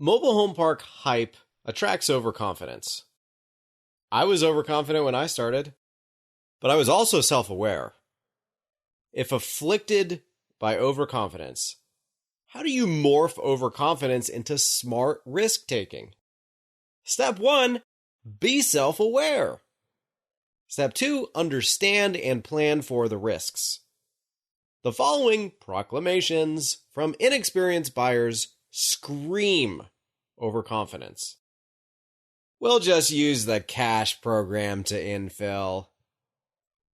Mobile home park hype attracts overconfidence. I was overconfident when I started, but I was also self-aware. If afflicted by overconfidence, how do you morph overconfidence into smart risk-taking? Step 1, be self-aware. Step 2, understand and plan for the risks. The following proclamations from inexperienced buyers scream overconfidence. We'll just use the cash program to infill.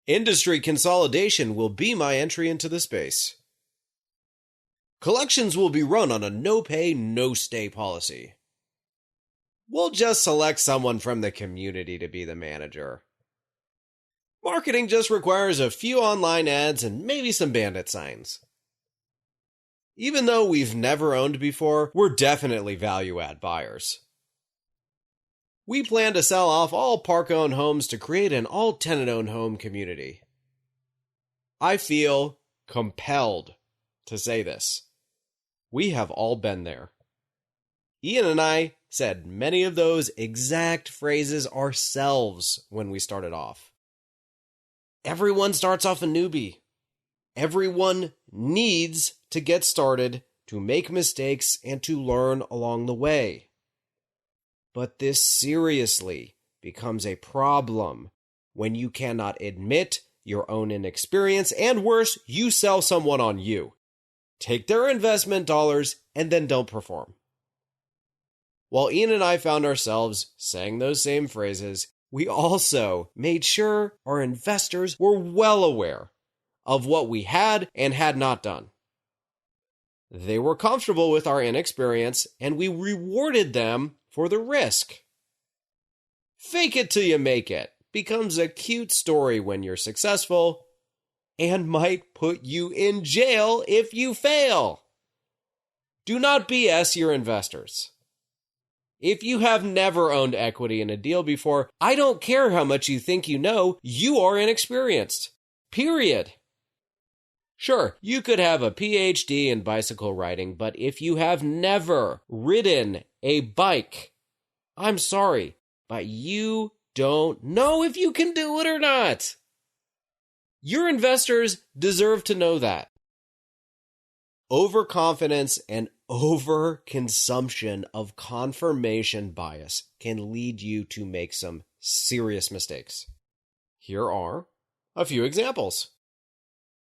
Industry consolidation will be my entry into the space. Collections will be run on a no-pay, no-stay policy. We'll just select someone from the community to be the manager. Marketing just requires a few online ads and maybe some bandit signs. Even though we've never owned before, we're definitely value-add buyers. We plan to sell off all park-owned homes to create an all-tenant-owned home community. I feel compelled to say this. We have all been there. Ian and I said many of those exact phrases ourselves when we started off. Everyone starts off a newbie. Everyone needs to get started, to make mistakes, and to learn along the way. But this seriously becomes a problem when you cannot admit your own inexperience, and worse, you sell someone on you. Take their investment dollars and then don't perform. While Ian and I found ourselves saying those same phrases, we also made sure our investors were well aware of what we had and had not done. They were comfortable with our inexperience, and we rewarded them for the risk. Fake it till you make it becomes a cute story when you're successful and might put you in jail if you fail. Do not BS your investors. If you have never owned equity in a deal before, I don't care how much you think you know, you are inexperienced. Period. Sure, you could have a PhD in bicycle riding, but if you have never ridden a bike, I'm sorry, but you don't know if you can do it or not. Your investors deserve to know that. Overconfidence and overconsumption of confirmation bias can lead you to make some serious mistakes. Here are a few examples.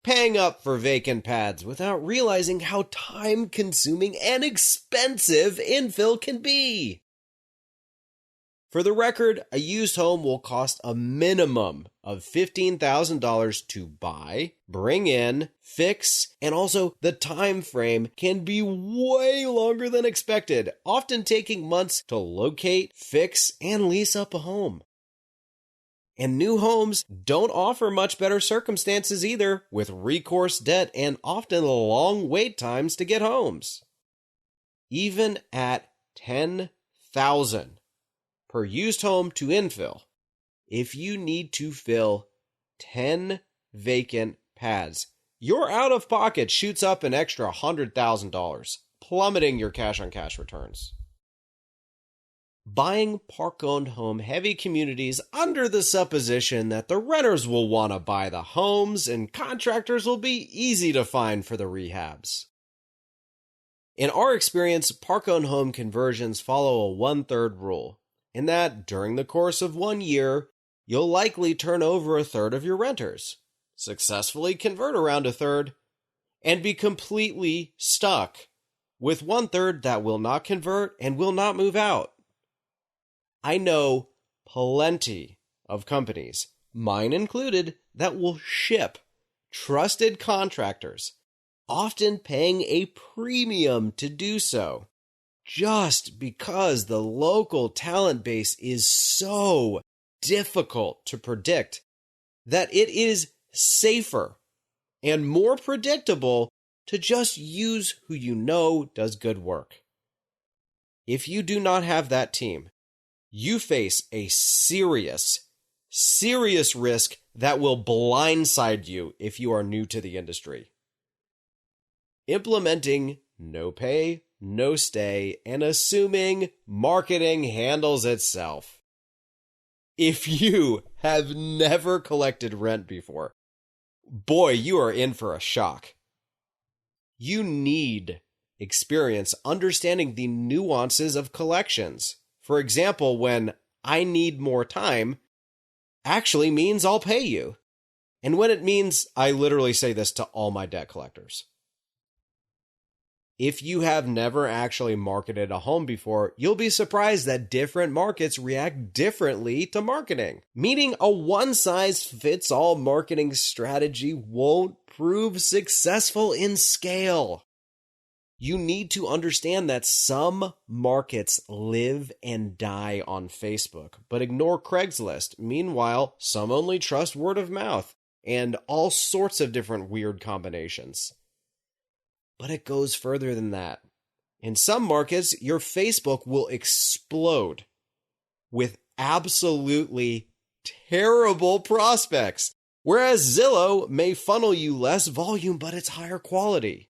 Paying up for vacant pads without realizing how time-consuming and expensive infill can be. For the record, a used home will cost a minimum of $15,000 to buy, bring in, fix, and also the time frame can be way longer than expected, often taking months to locate, fix, and lease up a home. And new homes don't offer much better circumstances either, with recourse debt and often long wait times to get homes. Even at $10,000 per used home to infill, if you need to fill 10 vacant pads, your out-of-pocket shoots up an extra $100,000, plummeting your cash-on-cash returns. Buying park-owned home heavy communities under the supposition that the renters will want to buy the homes and contractors will be easy to find for the rehabs. In our experience, park-owned home conversions follow a 1/3 rule, in that during the course of 1 year, you'll likely turn over 1/3 of your renters, successfully convert around 1/3, and be completely stuck with 1/3 that will not convert and will not move out. I know plenty of companies, mine included, that will ship trusted contractors, often paying a premium to do so, just because the local talent base is so difficult to predict that it is safer and more predictable to just use who you know does good work. If you do not have that team, you face a serious risk that will blindside you if you are new to the industry. Implementing no pay, no stay, and assuming marketing handles itself. If you have never collected rent before, boy, you are in for a shock. You need experience understanding the nuances of collections. For example, when I need more time actually means I'll pay you. And when it means, I literally say this to all my debt collectors. If you have never actually marketed a home before, you'll be surprised that different markets react differently to marketing. Meaning a one-size-fits-all marketing strategy won't prove successful in scale. You need to understand that some markets live and die on Facebook, but ignore Craigslist. Meanwhile, some only trust word of mouth and all sorts of different weird combinations. But it goes further than that. In some markets, your Facebook will explode with absolutely terrible prospects, whereas Zillow may funnel you less volume, but it's higher quality.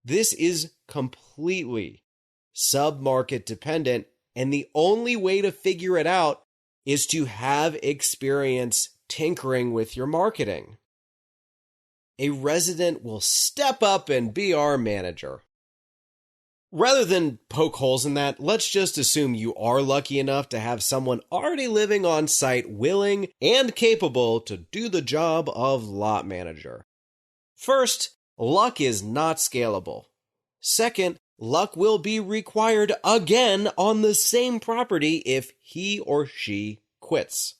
This is completely sub-market dependent, and the only way to figure it out is to have experience tinkering with your marketing. A resident will step up and be our manager. Rather than poke holes in that, let's just assume you are lucky enough to have someone already living on site willing and capable to do the job of lot manager. First, luck is not scalable. Second, luck will be required again on the same property if he or she quits.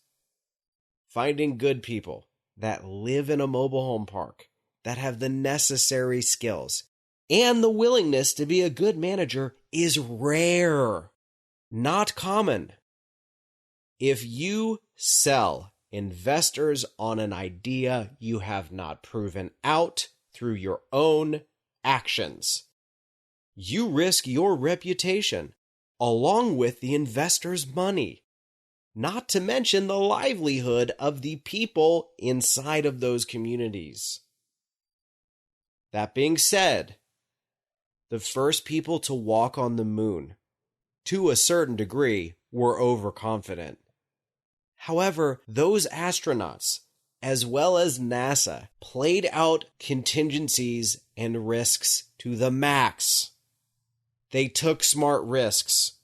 Finding good people that live in a mobile home park, that have the necessary skills, and the willingness to be a good manager is rare, not common. If you sell investors on an idea you have not proven out through your own actions, you risk your reputation along with the investor's money, not to mention the livelihood of the people inside of those communities. That being said, the first people to walk on the moon, to a certain degree, were overconfident. However, those astronauts, as well as NASA, played out contingencies and risks to the max. They took smart risks,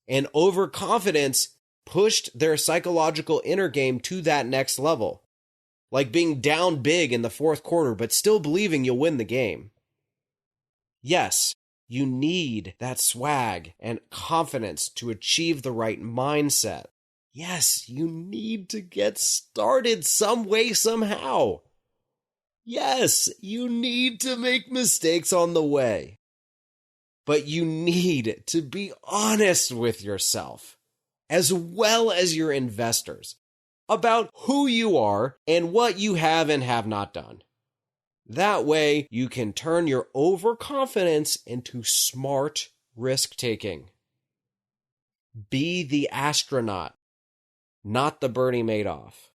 and overconfidence pushed their psychological inner game to that next level. Like being down big in the fourth quarter, but still believing you'll win the game. Yes, you need that swag and confidence to achieve the right mindset. Yes, you need to get started some way, somehow. Yes, you need to make mistakes on the way. But you need to be honest with yourself, as well as your investors, about who you are and what you have and have not done. That way, you can turn your overconfidence into smart risk-taking. Be the astronaut, not the Bernie Madoff.